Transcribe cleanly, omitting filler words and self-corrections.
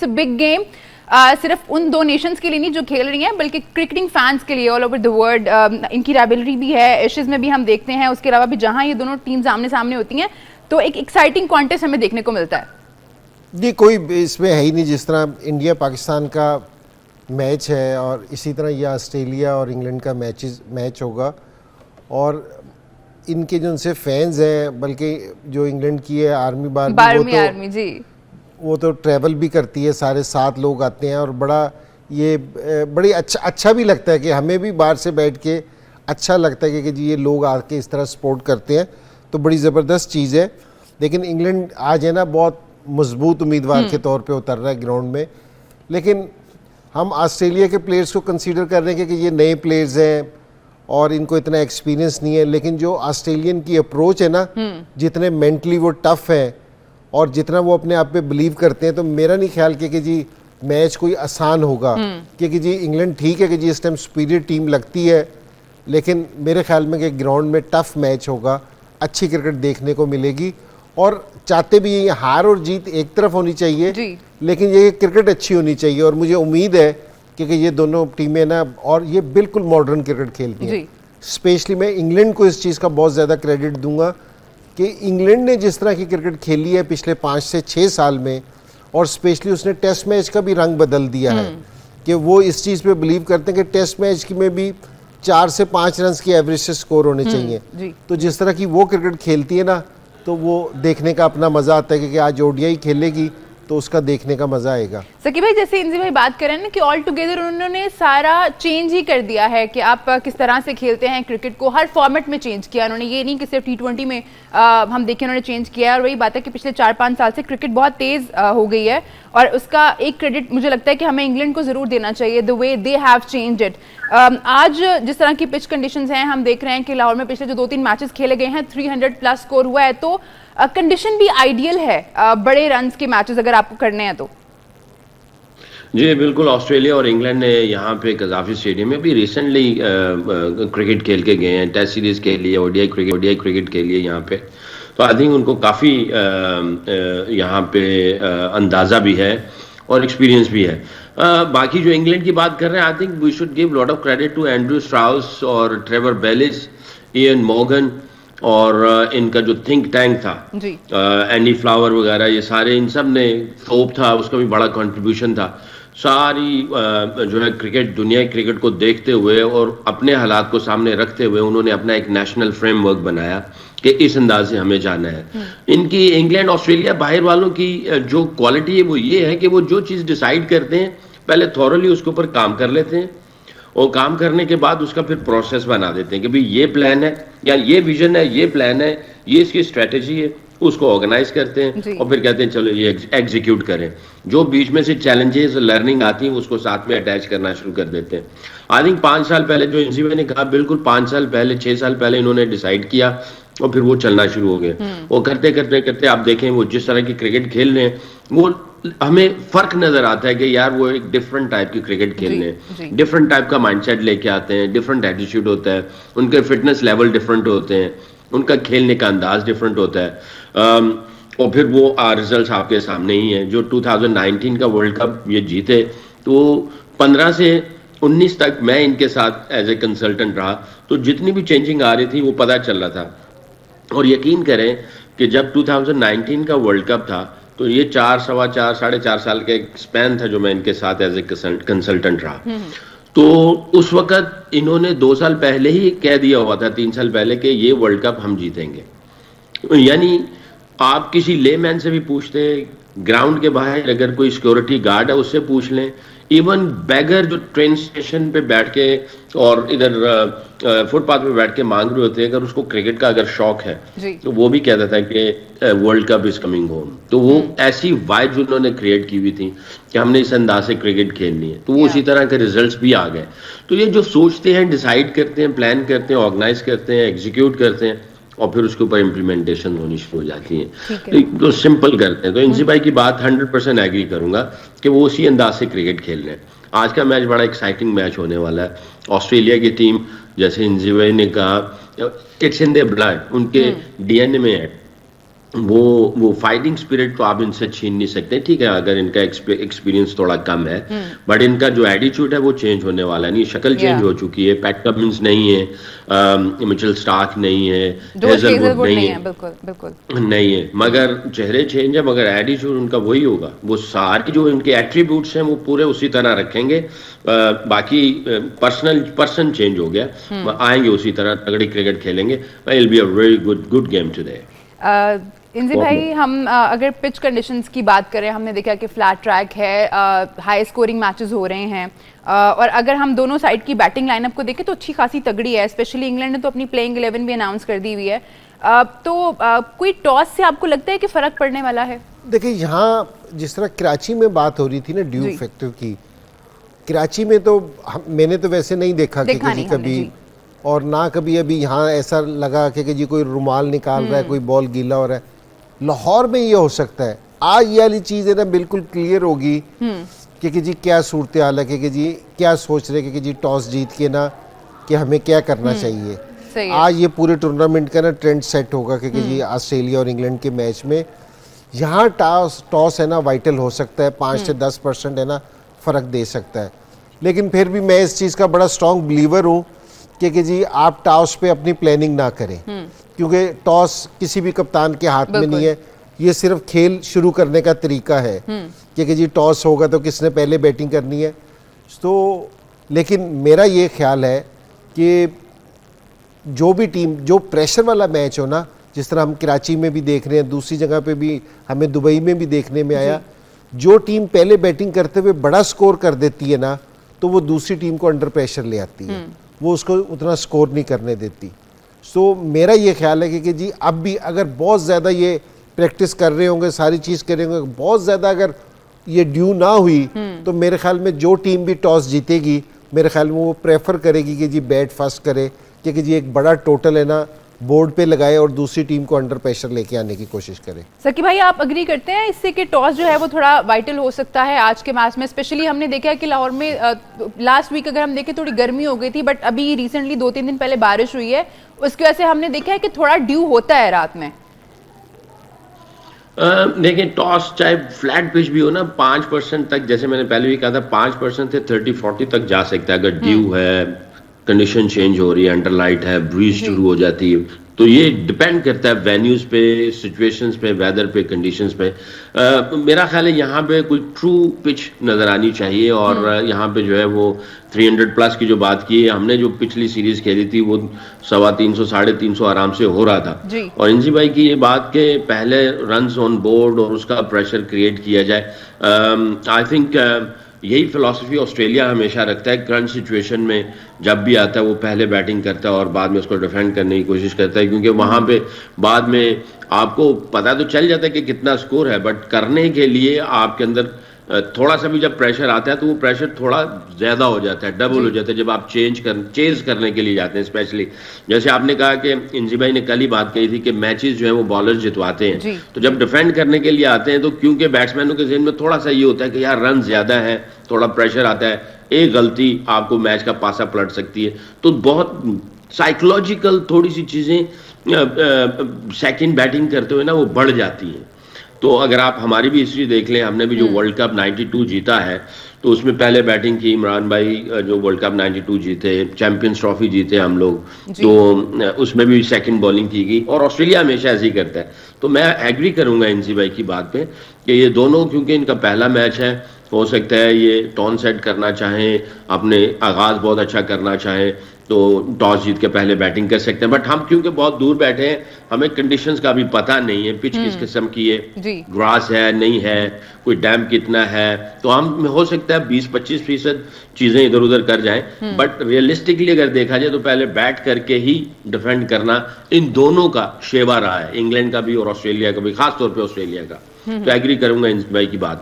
Big game सिर्फ उन दो नेशंस के लिए नहीं जो खेल रही हैं, बल्कि क्रिकेटिंग फैंस के लिए ऑल ओवर द वर्ल्ड। इनकी राइवलरी भी है, एशेज में भी हम देखते हैं, उसके अलावा भी जहां ये दोनों टीम्स आमने सामने होती हैं तो एक एक्साइटिंग कॉन्टेस्ट हमें देखने को मिलता है। जी, कोई इसमें है ही नहीं। जिस तरह इंडिया पाकिस्तान का मैच है और इसी तरह ये ऑस्ट्रेलिया और इंग्लैंड का मैच होगा। और इनके जो उनसे फैंस हैं, बल्कि जो इंग्लैंड की है आर्मी आर्मी जी, वो तो ट्रैवल भी करती है, सारे 7 लोग आते हैं और बड़ी अच्छा भी लगता है कि हमें भी बाहर से बैठ के अच्छा लगता है कि जी ये लोग आके इस तरह सपोर्ट करते हैं, तो बड़ी ज़बरदस्त चीज़ है। लेकिन इंग्लैंड आज है ना बहुत मजबूत उम्मीदवार के तौर पे उतर रहा है ग्राउंड में। लेकिन हम ऑस्ट्रेलिया के प्लेयर्स को कंसीडर कर रहे हैं कि ये नए प्लेयर्स हैं और इनको इतना एक्सपीरियंस नहीं है। लेकिन जो ऑस्ट्रेलियन की अप्रोच है ना, जितने मेंटली वो टफ है और जितना वो अपने आप पे बिलीव करते हैं, तो मेरा नहीं ख्याल कि जी मैच कोई आसान होगा। क्योंकि जी इंग्लैंड ठीक है कि जी इस टाइम सुपीरियर टीम लगती है, लेकिन मेरे ख्याल में कि ग्राउंड में टफ मैच होगा, अच्छी क्रिकेट देखने को मिलेगी। और चाहते भी ये हार और जीत एक तरफ होनी चाहिए, लेकिन ये क्रिकेट अच्छी होनी चाहिए। और मुझे उम्मीद है कि ये दोनों टीमें ना, और ये बिल्कुल मॉडर्न क्रिकेट खेलती हैं। स्पेशली मैं इंग्लैंड को इस चीज़ का बहुत ज़्यादा क्रेडिट दूंगा कि इंग्लैंड ने जिस तरह की क्रिकेट खेली है पिछले 5 से 6 साल में, और स्पेशली उसने टेस्ट मैच का भी रंग बदल दिया है कि वो इस चीज़ पे बिलीव करते हैं कि टेस्ट मैच की में भी 4 से 5 रन की एवरेज से स्कोर होने चाहिए। तो जिस तरह की वो क्रिकेट खेलती है ना, तो वो देखने का अपना मज़ा आता है कि आज ओडीआई खेलेगी तो उसका देखने का मजा आएगा। सकी भाई, जैसे इंजी भाई बात करें ना कि ऑल टुगेदर उन्होंने सारा चेंज ही कर दिया है कि आप किस तरह से खेलते हैं क्रिकेट को, हर फॉर्मेट में चेंज किया उन्होंने। ये नहीं कि सिर्फ T20 में हम देखें, उन्होंने चेंज किया है। और वही बात है कि पिछले 4-5 साल से क्रिकेट बहुत तेज हो गई है, और उसका एक क्रेडिट मुझे लगता है कि हमें इंग्लैंड को जरूर देना चाहिए, the way they have changed it. आज जिस तरह की पिच कंडीशंस हैं, हम देख रहे हैं कि लाहौर में पिछले जो 2-3 मैचेस खेले गए हैं 300+ स्कोर हुआ है, तो कंडीशन भी आइडियल है बड़े रन्स के मैचेस अगर आपको करने हैं तो। जी बिल्कुल, ऑस्ट्रेलिया और इंग्लैंड ने यहाँ पे कज़ाफी स्टेडियम में भी रिसेंटली क्रिकेट खेल के गए हैं, टेस्ट सीरीज के लिए, ओडीआई क्रिकेट के लिए यहाँ पे। तो आई थिंक उनको काफ़ी यहाँ पे अंदाज़ा भी है और एक्सपीरियंस भी है। बाकी जो इंग्लैंड की बात कर रहे हैं, I think we should give lot of credit to Andrew Strauss और ट्रेवर बेलिस, इयन मॉर्गन, और इनका जो थिंक टैंक था, एंडी फ्लावर वगैरह, ये सारे, इन सब ने, थोप था, उसका भी बड़ा कंट्रीब्यूशन था। सारी जो है क्रिकेट, दुनिया की क्रिकेट को देखते हुए और अपने हालात को सामने रखते हुए उन्होंने अपना एक नेशनल फ्रेमवर्क बनाया कि इस अंदाज से हमें जाना है। इनकी इंग्लैंड ऑस्ट्रेलिया बाहर वालों की जो क्वालिटी है वो ये है कि वो जो चीज़ डिसाइड करते हैं पहले थॉरली उसके ऊपर काम कर लेते हैं, और काम करने के बाद उसका फिर प्रोसेस बना देते हैं कि भाई ये प्लान है या ये विजन है, ये प्लान है, ये इसकी स्ट्रेटेजी है, उसको ऑर्गेनाइज करते हैं और फिर कहते हैं चलो ये एग्जीक्यूट करें। जो बीच में से चैलेंजेस, लर्निंग आती है उसको साथ में अटैच करना शुरू कर देते हैं। आई थिंक 5 साल पहले जो इंजी भाई ने कहा, बिल्कुल 5 साल पहले, 6 साल पहले इन्होंने डिसाइड किया और फिर वो चलना शुरू हो गए। वो करते करते करते आप देखें वो जिस तरह की क्रिकेट खेल रहे हैं, वो हमें फर्क नजर आता है कि यार वो एक डिफरेंट टाइप की क्रिकेट खेल रहे हैं, डिफरेंट टाइप का माइंडसेट लेके आते हैं, डिफरेंट एटीट्यूड होता है, उनके फिटनेस लेवल डिफरेंट होते हैं, उनका खेलने का अंदाज डिफरेंट होता है। और फिर वो रिजल्ट्स आपके सामने ही हैं। जो 2019 का वर्ल्ड कप ये जीते, तो 15 से 19 तक मैं इनके साथ एज ए कंसल्टेंट रहा, तो जितनी भी चेंजिंग आ रही थी वो पता चल रहा था। और यकीन करें कि जब 2019 का वर्ल्ड कप था, तो ये 4, सवा 4, 4.5 साल का एक स्पैन था जो मैं इनके साथ एज ए कंसल्टेंट रहा। तो उस वक्त इन्होंने 2 साल पहले ही कह दिया हुआ था, 3 साल पहले, कि ये वर्ल्ड कप हम जीतेंगे। यानी आप किसी लेमैन से भी पूछते, ग्राउंड के बाहर अगर कोई सिक्योरिटी गार्ड है उससे पूछ लें, इवन बैगर जो ट्रेन स्टेशन पे बैठ के और इधर फुटपाथ पे बैठ के मांग रहे होते हैं, अगर उसको क्रिकेट का अगर शौक है तो वो भी कहता था कि world cup is coming home. तो वो ऐसी वाइब्स उन्होंने क्रिएट की हुई थी कि हमने इस अंदाज से क्रिकेट खेलनी है, तो वो उसी तरह के रिजल्ट्स भी आ गए। तो ये जो सोचते हैं, डिसाइड करते हैं, प्लान करते हैं, ऑर्गेनाइज करते हैं, एग्जीक्यूट करते हैं, और फिर उसके ऊपर इम्प्लीमेंटेशन होनी शुरू हो जाती है, तो सिंपल करते हैं। तो इंजी भाई की बात 100% एग्री करूंगा कि वो उसी अंदाज से क्रिकेट खेल रहे हैं। आज का मैच बड़ा एक्साइटिंग मैच होने वाला है। ऑस्ट्रेलिया की टीम, जैसे इंजी भाई ने कहा, इट्स इन देयर ब्लड, उनके डीएनए में है वो फाइटिंग स्पिरिट तो आप इनसे छीन नहीं सकते। ठीक है, अगर इनका एक्सपीरियंस थोड़ा कम है, बट इनका जो एटीट्यूड है वो चेंज होने वाला नहीं। शक्ल चेंज हो चुकी है, पैट कमिंस नहीं है, मिचेल स्टार्क नहीं है, हेजलवुड नहीं है, बिल्कुल बिल्कुल नहीं है, मगर चेहरे चेंज है, मगर एटीट्यूड उनका वही होगा। वो सारे जो इनके एट्रीब्यूट्स हैं वो पूरे उसी तरह रखेंगे। बाकी पर्सन चेंज हो गया, आएंगे उसी तरह तगड़ी क्रिकेट खेलेंगे। It will be a very good game today. Inzi भाई, हम अगर पिच कंडीशंस की बात करें, हमने देखा कि फ्लैट ट्रैक है, हाई स्कोरिंग मैचेस हो रहे हैं, और अगर हम दोनों साइड की बैटिंग लाइनअप को देखें तो अच्छी खासी तगड़ी है। स्पेशली इंग्लैंड ने तो अपनी प्लेइंग 11 भी अनाउंस कर दी हुई है। कोई टॉस से आपको लगता है कि फर्क पड़ने वाला है? देखिए, यहाँ जिस तरह कराची में बात हो रही थी ना ड्यू फैक्टर की, कराची में तो मैंने तो वैसे नहीं देखा कि कभी, और ना कभी अभी यहाँ ऐसा लगा कि जी कोई रुमाल निकाल रहा है, कोई बॉल गीला हो रहा है। लाहौर में ये हो सकता है। आज ये वाली चीज़ है ना बिल्कुल क्लियर होगी कि जी क्या सूरत हाल है, कि जी क्या सोच रहे कि जी टॉस जीत के ना कि हमें क्या करना चाहिए। आज ये पूरे टूर्नामेंट का ना ट्रेंड सेट होगा कि जी ऑस्ट्रेलिया और इंग्लैंड के मैच में यहाँ टॉस है ना वाइटल हो सकता है, 5 से 10% है ना फ़र्क दे सकता है। लेकिन फिर भी मैं इस चीज़ का बड़ा स्ट्रॉन्ग बिलीवर हूँ कि जी आप टॉस पे अपनी प्लानिंग ना करें, क्योंकि टॉस किसी भी कप्तान के हाथ में नहीं है। ये सिर्फ खेल शुरू करने का तरीका है कि जी टॉस होगा तो किसने पहले बैटिंग करनी है। तो लेकिन मेरा ये ख्याल है कि जो भी टीम, जो प्रेशर वाला मैच हो ना, जिस तरह हम कराची में भी देख रहे हैं, दूसरी जगह पे भी हमें दुबई में भी देखने में आया, जो टीम पहले बैटिंग करते हुए बड़ा स्कोर कर देती है ना, तो वो दूसरी टीम को अंडर प्रेशर ले आती है, वो उसको उतना स्कोर नहीं करने देती। सो मेरा ये ख्याल है कि जी अब भी अगर बहुत ज़्यादा ये प्रैक्टिस कर रहे होंगे, सारी चीज़ कर रहे होंगे, बहुत ज़्यादा अगर ये ड्यू ना हुई तो मेरे ख्याल में जो टीम भी टॉस जीतेगी, मेरे ख्याल में वो प्रेफर करेगी कि जी बैट फर्स्ट करे, क्योंकि जी एक बड़ा टोटल है ना बोर्ड पे लगाए और दूसरी टीम को अंडर प्रेशर लेके आने की कोशिश करे। सकी भाई, आप अग्री करते हैं इससे कि टॉस जो है वो थोड़ा वाइटल हो सकता है आज के मैच में? स्पेशली हमने देखा है कि लाहौर में लास्ट वीक अगर हम देखें थोड़ी गर्मी हो गई थी, बट अभी रिसेंटली 2-3 दिन पहले बारिश हुई है, उसकी वजह से हमने देखा है कि थोड़ा ड्यू होता है रात में। देखिए, टॉस चाहे फ्लैट पिच भी हो ना, 5% तक, जैसे मैंने पहले भी कहा था, 5% से 30-40 तक जा सकता है। अगर ड्यू है, कंडीशन चेंज हो रही है, अंडर लाइट है, ब्रीज शुरू हो जाती है, तो ये डिपेंड करता है वेन्यूज पे, सिचुएशंस पे, वेदर पे, कंडीशंस पे। मेरा ख्याल है यहाँ पे कोई ट्रू पिच नजर आनी चाहिए, और यहाँ पे जो है वो 300 प्लस की जो बात की है, हमने जो पिछली सीरीज खेली थी वो 350, 350 आराम से हो रहा था। और इंजी भाई की ये बात के पहले रन्स ऑन बोर्ड और उसका प्रेशर क्रिएट किया जाए, आई थिंक यही फिलॉसफी ऑस्ट्रेलिया हमेशा रखता है। करंट सिचुएशन में जब भी आता है वो पहले बैटिंग करता है और बाद में उसको डिफेंड करने की कोशिश करता है, क्योंकि वहां पे बाद में आपको पता तो चल जाता है कि कितना स्कोर है, बट करने के लिए आपके अंदर थोड़ा सा भी जब प्रेशर आता है तो वो प्रेशर थोड़ा ज्यादा हो जाता है, डबल हो जाता है जब आप चेज करने के लिए जाते हैं। स्पेशली जैसे आपने कहा कि इंजी भाई ने कल ही बात कही थी कि मैचेस जो है वो बॉलर्स जितवाते हैं, तो जब डिफेंड करने के लिए आते हैं तो क्योंकि बैट्समैनों के ज़हन में थोड़ा सा ये होता है कि यार रन ज्यादा है, थोड़ा प्रेशर आता है, एक गलती आपको मैच का पासा पलट सकती है। तो बहुत साइकोलॉजिकल थोड़ी सी चीजें सेकंड बैटिंग करते हुए ना वो बढ़ जाती हैं। तो अगर आप हमारी भी हिस्ट्री देख लें, हमने भी जो वर्ल्ड कप 92 जीता है, तो उसमें पहले बैटिंग की इमरान भाई, जो वर्ल्ड कप 92 जीते, चैंपियंस ट्रॉफी जीते हम लोग, तो उसमें भी सेकंड बॉलिंग की गई, और ऑस्ट्रेलिया हमेशा ऐसे ही करता है। तो मैं एग्री करूंगा इंजी भाई की बात पे कि ये दोनों, क्योंकि इनका पहला मैच है, हो सकता है ये टॉन सेट करना चाहें, अपने आगाज बहुत अच्छा करना चाहें, तो टॉस जीत के पहले बैटिंग कर सकते हैं। बट हम क्योंकि बहुत दूर बैठे हैं, हमें कंडीशंस का भी पता नहीं है, पिच किस किस्म की है, ग्रास है नहीं है, कोई डैम कितना है, तो हम हो सकता है 20-25% चीजें इधर उधर कर जाएं। बट रियलिस्टिकली अगर देखा जाए तो पहले बैट करके ही डिफेंड करना इन दोनों का शेवा रहा है, इंग्लैंड का भी और ऑस्ट्रेलिया का भी, खासतौर पर ऑस्ट्रेलिया का। तो एग्री करूंगा इन भाई की बात।